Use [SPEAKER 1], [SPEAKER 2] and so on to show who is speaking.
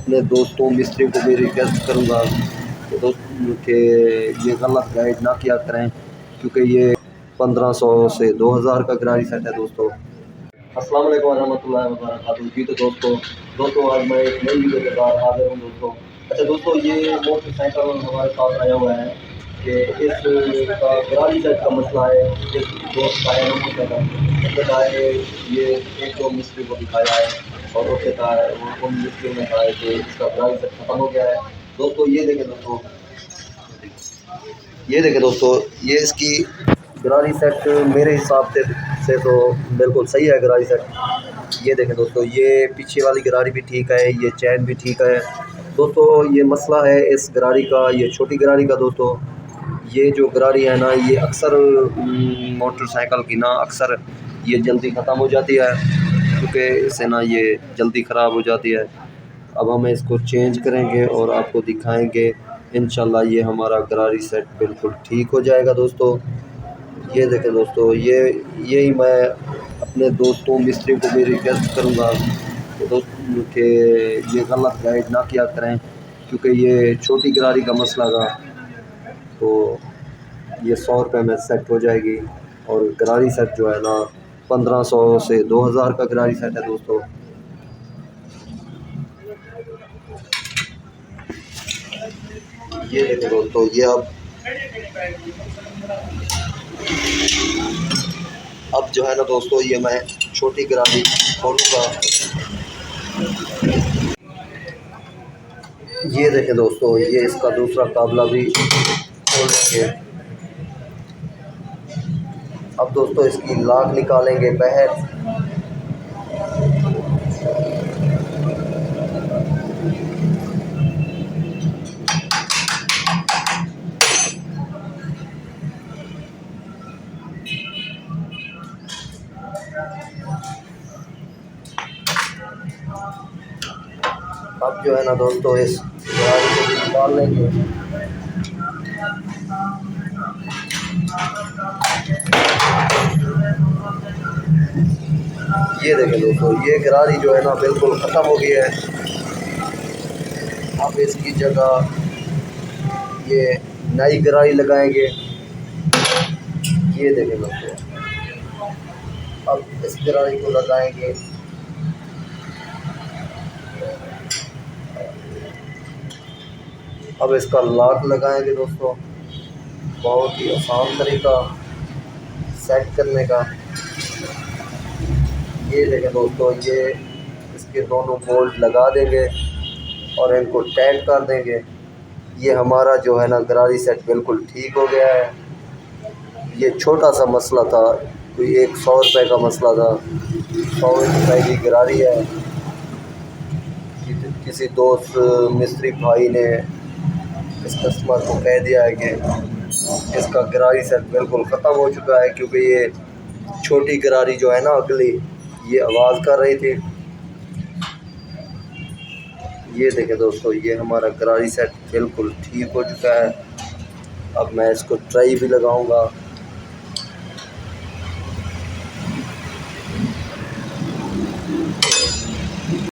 [SPEAKER 1] अपने दोस्तों मिस्त्री को भी रिक्वेस्ट करूँगा कि कि ये गलत गाइड ना किया करें, क्योंकि ये 1500 से 2000 का गरारी सेट है दोस्तों। अस्सलाम वालेकुम वरहमतुल्लाहि वबरकातुहू। जी तो दोस्तों आज मैं एक नई वीडियो के साथ हाजिर हूँ दोस्तों। अच्छा दोस्तों, ये मोटरसाइकिल हमारे पास आया हुआ है कि इसका गरारी सेट का मसला है। इस दोस्त का है मोटरसाइकिल, उसने कहा है ये एक दो मिस्त्री को दिखाया है और उसने कहा है उन मिस्त्रियों ने कहा है कि इसका गरारी सेट खत्म हो गया है। दोस्तों ये देखें दोस्तों, ये इसकी गरारी सेट मेरे हिसाब से तो बिल्कुल सही है गरारी सेट। ये देखें दोस्तों, ये पीछे वाली गरारी भी ठीक है, ये चैन भी ठीक है दोस्तों। ये मसला है इस गरारी का, ये छोटी गरारी का दोस्तों। ये जो गरारी है ना, ये अक्सर मोटरसाइकिल की ना अक्सर ये जल्दी ख़त्म हो जाती है, क्योंकि इससे ना ये जल्दी ख़राब हो जाती है। अब हम इसको चेंज करेंगे और आपको दिखाएंगे इंशाल्लाह ये हमारा गरारी सेट बिल्कुल ठीक हो जाएगा दोस्तों। ये देखें दोस्तों, यही मैं अपने दोस्तों मिस्त्री को भी रिक्वेस्ट करूँगा कि ये गलत गाइड ना किया करें, क्योंकि ये छोटी गरारी का मसला था। तो ये 100 रुपये में सेट हो जाएगी और गरारी सेट जो है ना 1500 से 2000 का गरारी सेट है दोस्तों। ये देखें दोस्तों, ये अब जो है ना दोस्तों, ये मैं छोटी गरारी खोलूँगा। ये देखें दोस्तों, ये इसका दूसरा काबला भी खोल लेंगे। अब दोस्तों इसकी लाक निकालेंगे बाहर। अब जो है ना दोस्तों, इस गाड़ी को भी निकाल लेंगे। ये देखें दोस्तों, ये गरारी जो है ना बिल्कुल ख़त्म हो गई है। अब इसकी जगह ये नई गरारी लगाएंगे। ये देखें दोस्तों, अब इस गरारी को लगाएंगे। अब इसका लॉक लगाएंगे दोस्तों। बहुत ही आसान तरीका सेट करने का। ये देखें दोस्तों, ये इसके दोनों बोल्ट लगा देंगे और इनको टाइट कर देंगे। ये हमारा जो है ना गरारी सेट बिल्कुल ठीक हो गया है। ये छोटा सा मसला था, कोई 100 रुपये का मसला था। 100 रुपये की गरारी है। किसी दोस्त मिस्त्री भाई ने इस कस्टमर को कह दिया है कि इसका गरारी सेट बिल्कुल ख़त्म हो चुका है, क्योंकि ये छोटी गरारी जो है ना अगली ये आवाज़ कर रही थी। ये देखें दोस्तों, ये हमारा गरारी सेट बिल्कुल ठीक हो चुका है। अब मैं इसको ट्राई भी लगाऊंगा।